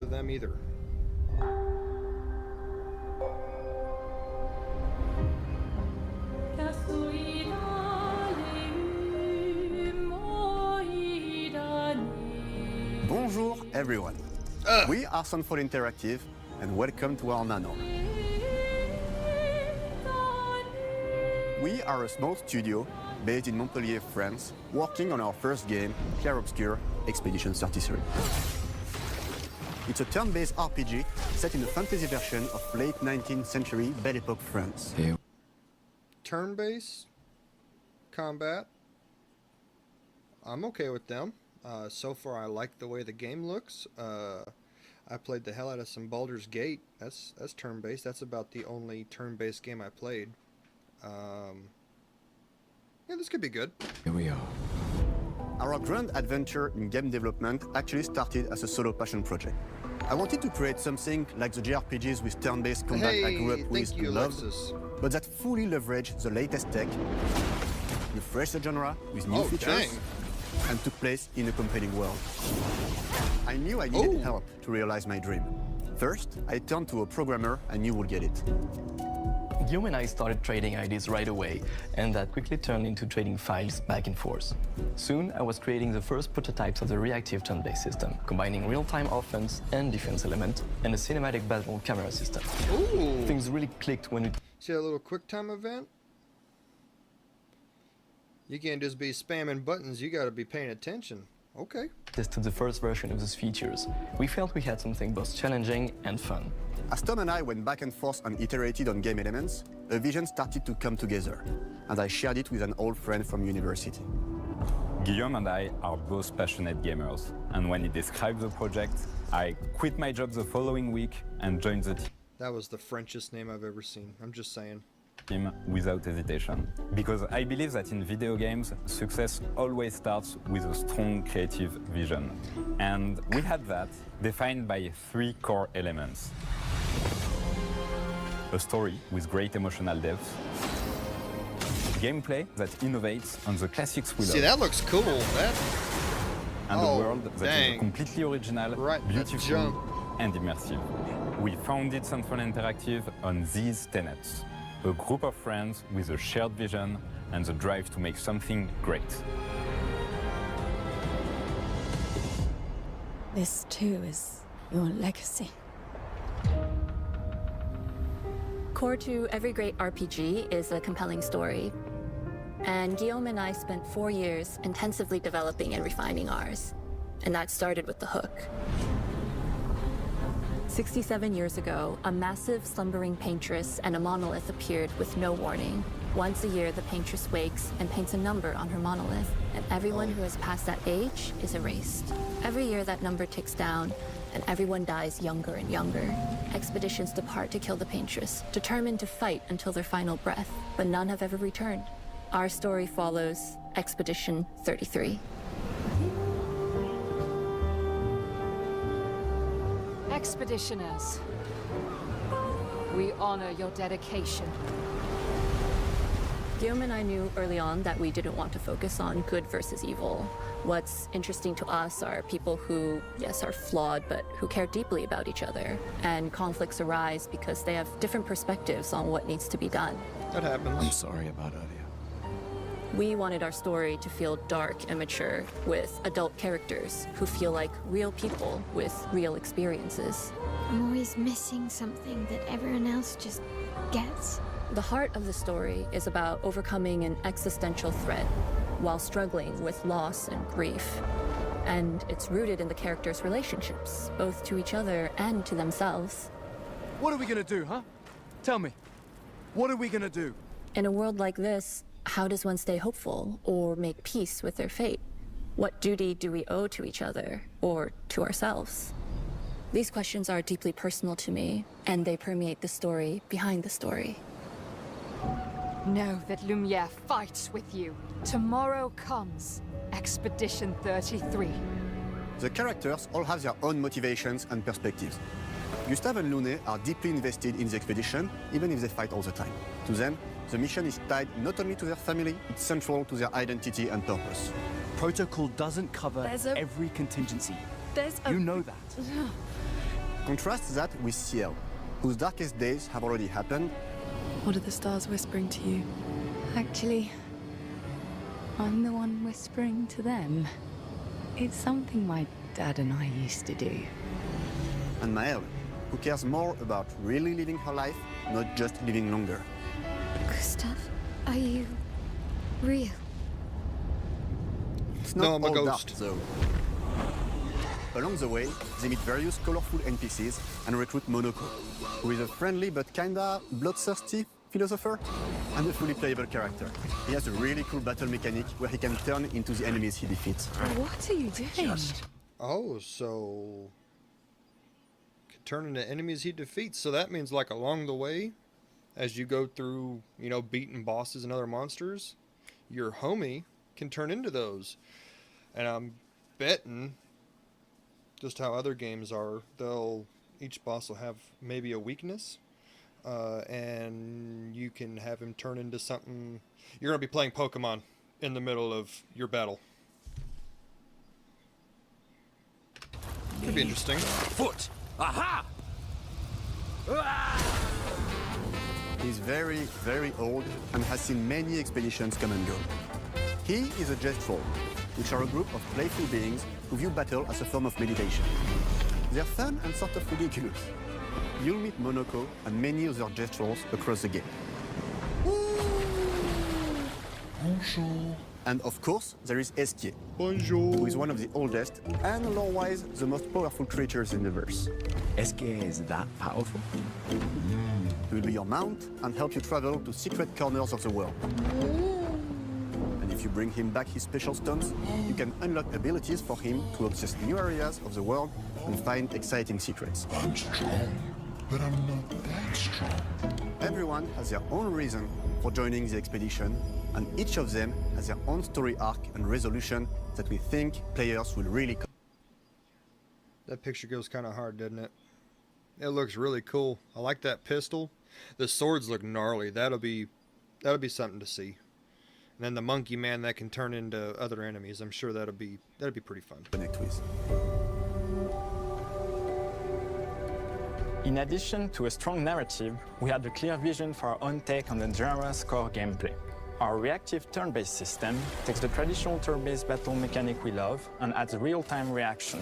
them either. Bonjour everyone. We are Sunfall Interactive and welcome to our nano. We are a small studio based in Montpellier, France, working on our first game, Clair Obscur Expedition 33. It's a turn-based RPG set in a fantasy version of late 19th century Belle Epoque France. Turn-based combat. I'm okay with them. So far, I like the way the game looks. I played the hell out of some Baldur's Gate. That's turn-based. That's about the only turn-based game I played. Yeah, this could be good. Here we are. Our grand adventure in game development actually started as a solo passion project. I wanted to create something like the JRPGs with turn-based combat I grew up with and loved, but that fully leveraged the latest tech, refreshed the genre with new features, and took place in a compelling world. I knew I needed help to realize my dream. First, I turned to a programmer I knew would get it. Guillaume and I started trading ideas right away, and that quickly turned into trading files back and forth. Soon, I was creating the first prototypes of the reactive turn-based system, combining real-time offense and defense element, and a cinematic battle camera system. Ooh. Things really clicked when we... See that little QuickTime event? You can't just be spamming buttons, you gotta be paying attention. Okay. tested the first version of those features. We felt we had something both challenging and fun. As Tom and I went back and forth and iterated on game elements, a vision started to come together, and I shared it with an old friend from university. Guillaume and I are both passionate gamers, and when he described the project, I quit my job the following week and joined the That was the Frenchest name I've ever seen, I'm just saying. team without hesitation. Because I believe that in video games, success always starts with a strong creative vision. And we had that, defined by three core elements. A story with great emotional depth, gameplay that innovates on the classics we love. See, that looks cool. That And a world that is completely original, beautiful, and immersive. We founded Sunfall Interactive on these tenets. A group of friends with a shared vision and the drive to make something great. This too is your legacy. Core to every great RPG is a compelling story. And Guillaume and I spent 4 years intensively developing and refining ours. And that started with the hook. 67 years ago, a massive slumbering paintress and a monolith appeared with no warning. Once a year, the paintress wakes and paints a number on her monolith, and everyone who has passed that age is erased. Every year, that number ticks down, and everyone dies younger and younger. Expeditions depart to kill the paintress, determined to fight until their final breath, but none have ever returned. Our story follows Expedition 33. Expeditioners, we honor your dedication. Guillaume and I knew early on that we didn't want to focus on good versus evil. What's interesting to us are people who, yes, are flawed, but who care deeply about each other. And conflicts arise because they have different perspectives on what needs to be done. That happens. I'm sorry about earlier. We wanted our story to feel dark and mature, with adult characters who feel like real people with real experiences. I'm always missing something that everyone else just gets. The heart of the story is about overcoming an existential threat while struggling with loss and grief. And it's rooted in the characters' relationships, both to each other and to themselves. What are we gonna do, huh? Tell me. What are we gonna do? In a world like this, how does one stay hopeful or make peace with their fate? What duty do we owe to each other or to ourselves? These questions are deeply personal to me, and they permeate the story behind the story. Know that Lumiere fights with you. Tomorrow comes Expedition 33. The characters all have their own motivations and perspectives. Gustave and Lune are deeply invested in the expedition, even if they fight all the time. To them, the mission is tied not only to their family, it's central to their identity and purpose. Protocol doesn't cover every contingency. You know that. Contrast that with Ciel, whose darkest days have already happened. What are the stars whispering to you? Actually, I'm the one whispering to them. It's something my dad and I used to do. And Maëlle, who cares more about really living her life, not just living longer. Gustav, are you real? It's not No, I'm a all ghost. dark, though. Along the way, they meet various colorful NPCs and recruit Monoko, who is a friendly but kinda bloodthirsty philosopher and a fully playable character. He has a really cool battle mechanic where he can turn into the enemies he defeats. What are you doing? Oh, so can turn into enemies he defeats. So that means like along the way, as you go through, you know, beating bosses and other monsters, your homie can turn into those. And I'm betting, just how other games are, each boss will have maybe a weakness, and you can have him turn into something. You're gonna be playing Pokemon in the middle of your battle. Could be interesting. Foot! Aha! He's very, very old and has seen many expeditions come and go. He is a Jest Troll, which are a group of playful beings who view battle as a form of meditation. They're fun and sort of ridiculous. You'll meet Monoko and many other Jest Trolls across the game. Bonjour. And of course, there is Esquier, Bonjour. who is one of the oldest and lore-wise the most powerful creatures in the verse. Esquier is that powerful? He will be your mount and help you travel to secret corners of the world. And if you bring him back his special stones, you can unlock abilities for him to access new areas of the world and find exciting secrets. I'm strong, but I'm not that strong. Everyone has their own reason for joining the expedition, and each of them has their own story arc and resolution that we think players will really. That picture goes kind of hard, doesn't it? It looks really cool. I like that pistol. The swords look gnarly. That'll be something to see. And then the monkey man that can turn into other enemies. I'm sure that'll be pretty fun. Connect with. In addition to a strong narrative, we had a clear vision for our own take on the genre's core gameplay. Our reactive turn-based system takes the traditional turn-based battle mechanic we love and adds real-time reaction,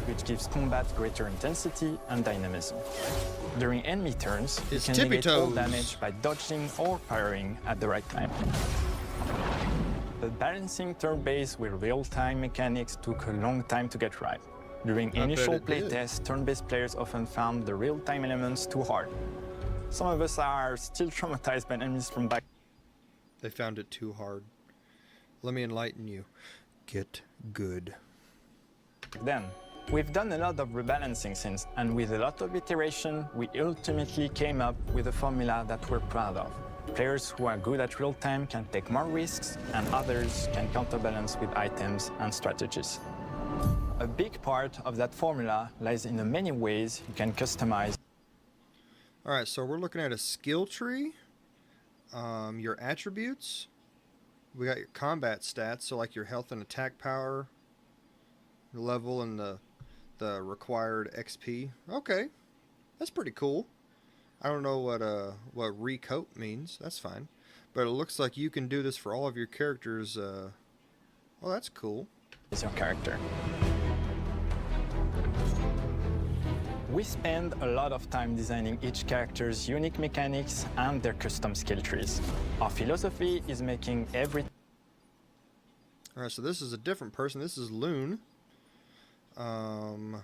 which gives combat greater intensity and dynamism. During enemy turns, you can negate all damage by dodging or parrying at the right time. But balancing turn-based with real-time mechanics took a long time to get right. During initial playtests, turn-based players often found the real-time elements too hard. Some of us are still traumatized by enemies from back. They found it too hard. Let me enlighten you. Get good. Then, we've done a lot of rebalancing since, and with a lot of iteration, we ultimately came up with a formula that we're proud of. Players who are good at real-time can take more risks, and others can counterbalance with items and strategies. A big part of that formula lies in the many ways you can customize. Alright, so we're looking at a skill tree, your attributes, we got your combat stats, so like your health and attack power, your level and the required XP. Okay, that's pretty cool. I don't know what recoat means, that's fine. But it looks like you can do this for all of your characters. Well, that's cool. Is your character. We spend a lot of time designing each character's unique mechanics and their custom skill trees. Our philosophy is making every... Alright, so this is a different person. This is Lune. Oh,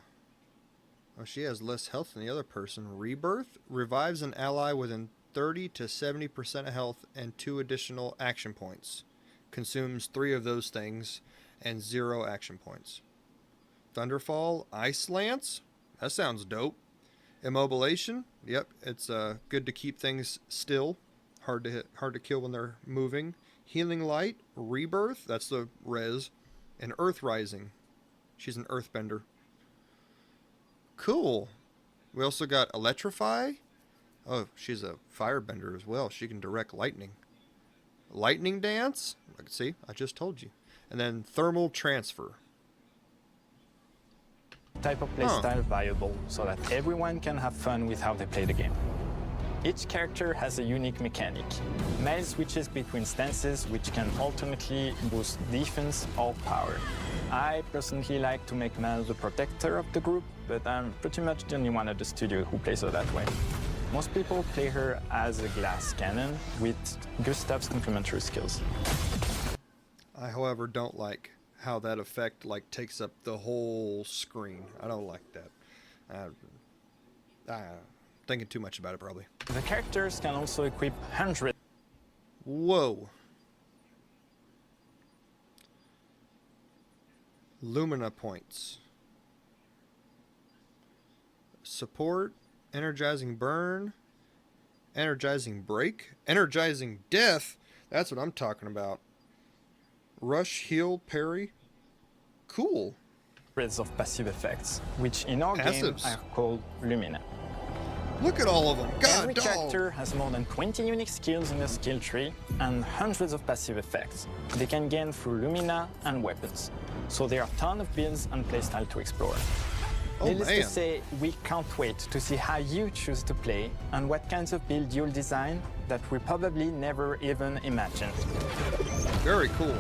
she has less health than the other person. Rebirth revives an ally within 30 to 70% of health and 2 additional action points. Consumes 3 of those things and 0 action points. Thunderfall, Ice Lance. That sounds dope. Immobilation. Yep, it's good to keep things still. Hard to hit, hard to kill when they're moving. Healing Light, Rebirth. That's the res. And Earth Rising. She's an earthbender. Cool. We also got Electrify. Oh, she's a firebender as well. She can direct lightning. Lightning Dance. See, I just told you. And then Thermal Transfer. type of playstyle viable so that everyone can have fun with how they play the game. Each character has a unique mechanic. Miles switches between stances which can alternately boost defense or power. I personally like to make Miles the protector of the group, but I'm pretty much the only one at the studio who plays her that way. Most people play her as a glass cannon with Gustav's complementary skills. I, however, don't like how that effect takes up the whole screen. I don't like that. Thinking too much about it, probably. The characters can also equip hundreds. Whoa. Lumina points. Support, energizing burn, energizing break, energizing death. That's what I'm talking about. Rush, heal, parry. Cool. Of passive effects, which in our game are called Lumina. Look at all of them. God, every character has more than 20 unique skills in their skill tree and hundreds of passive effects they can gain through Lumina and weapons. So there are a ton of builds and playstyle to explore. Needless to say, we can't wait to see how you choose to play and what kinds of build you'll design that we probably never even imagined. Very cool.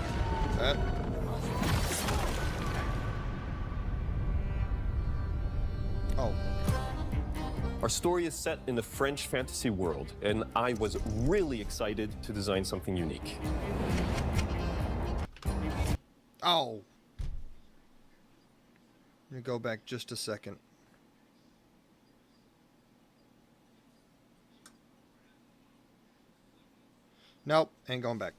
Our story is set in the French fantasy world, and I was really excited to design something unique. Oh. Let me go back just a second. Nope, ain't going back.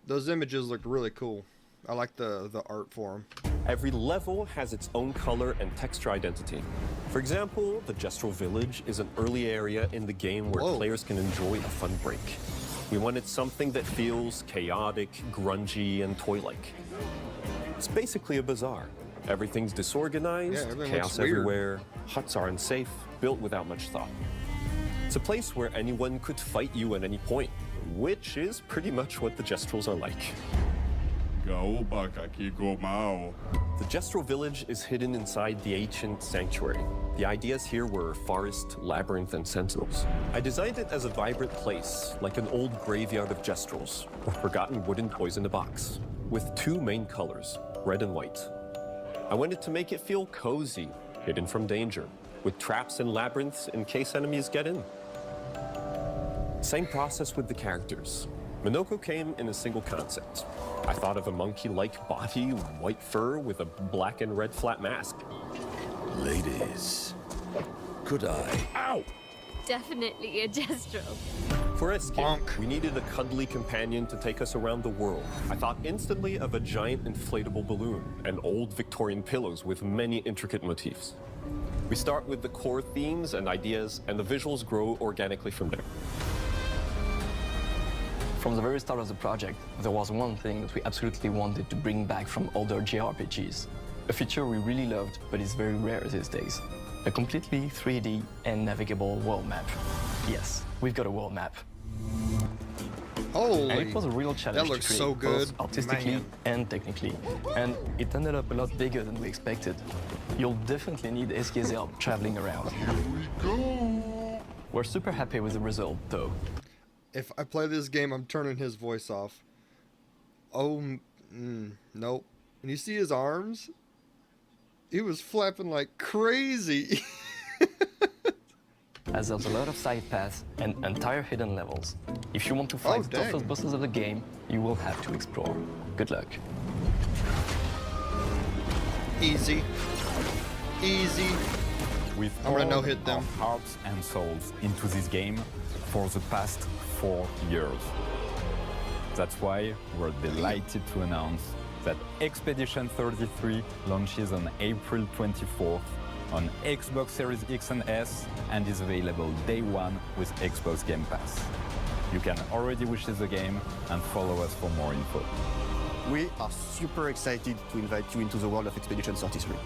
Those images looked really cool. I like the art for them. Every level has its own color and texture identity. For example, the Gestrel Village is an early area in the game where players can enjoy a fun break. We wanted something that feels chaotic, grungy, and toy-like. It's basically a bazaar. Everything's disorganized, chaos everywhere, huts are unsafe, built without much thought. It's a place where anyone could fight you at any point, which is pretty much what the Gestrels are like. The Gestrel Village is hidden inside the ancient sanctuary. The ideas here were forest, labyrinth, and sentinels. I designed it as a vibrant place, like an old graveyard of Gestrels, or forgotten wooden toys in a box, with two main colors, red and white. I wanted to make it feel cozy, hidden from danger, with traps and labyrinths in case enemies get in. Same process with the characters. Minoko came in a single concept. I thought of a monkey-like body, white fur, with a black and red flat mask. Ladies, could I? Ow! Definitely a Gestrel. For Escape, we needed a cuddly companion to take us around the world. I thought instantly of a giant inflatable balloon and old Victorian pillows with many intricate motifs. We start with the core themes and ideas, and the visuals grow organically from there. From the very start of the project, there was one thing that we absolutely wanted to bring back from older JRPGs. A feature we really loved, but is very rare these days. A completely 3D and navigable world map. Yes, we've got a world map. Holy, and it was a real challenge that looks to create, so good, both artistically and technically. And it ended up a lot bigger than we expected. You'll definitely need SK's help traveling around. Here we go. We're super happy with the result, though. If I play this game, I'm turning his voice off. Oh, nope. And you see his arms? He was flapping like crazy. As there's a lot of side paths and entire hidden levels. If you want to fight the toughest bosses of the game, you will have to explore. Good luck. Easy. Easy. We've poured our hearts and souls into this game for the past 4 years. That's why we're delighted to announce that Expedition 33 launches on April 24th on Xbox Series X and S and is available day one with Xbox Game Pass. You can already wishlist the game and follow us for more info. We are super excited to invite you into the world of Expedition 33.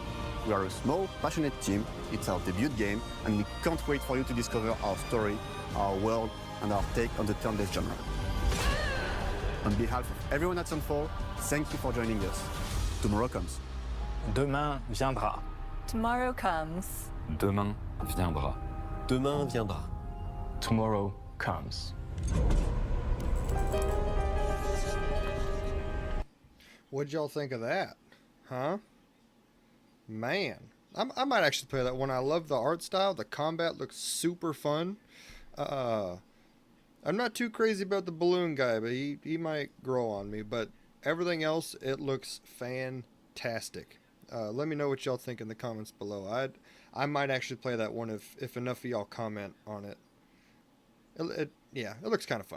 We are a small, passionate team, it's our debut game, and we can't wait for you to discover our story, our world, and our take on the turn-based genre. On behalf of everyone at Sunfall, thank you for joining us. Tomorrow comes. Demain viendra. Tomorrow comes. Demain viendra. Demain viendra. Tomorrow comes. What'd y'all think of that? Huh? Man. I might actually play that one. I love the art style. The combat looks super fun. I'm not too crazy about the balloon guy, but he might grow on me. But everything else, it looks fantastic. Let me know what y'all think in the comments below. I might actually play that one if enough of y'all comment on it. Yeah, it looks kind of fun.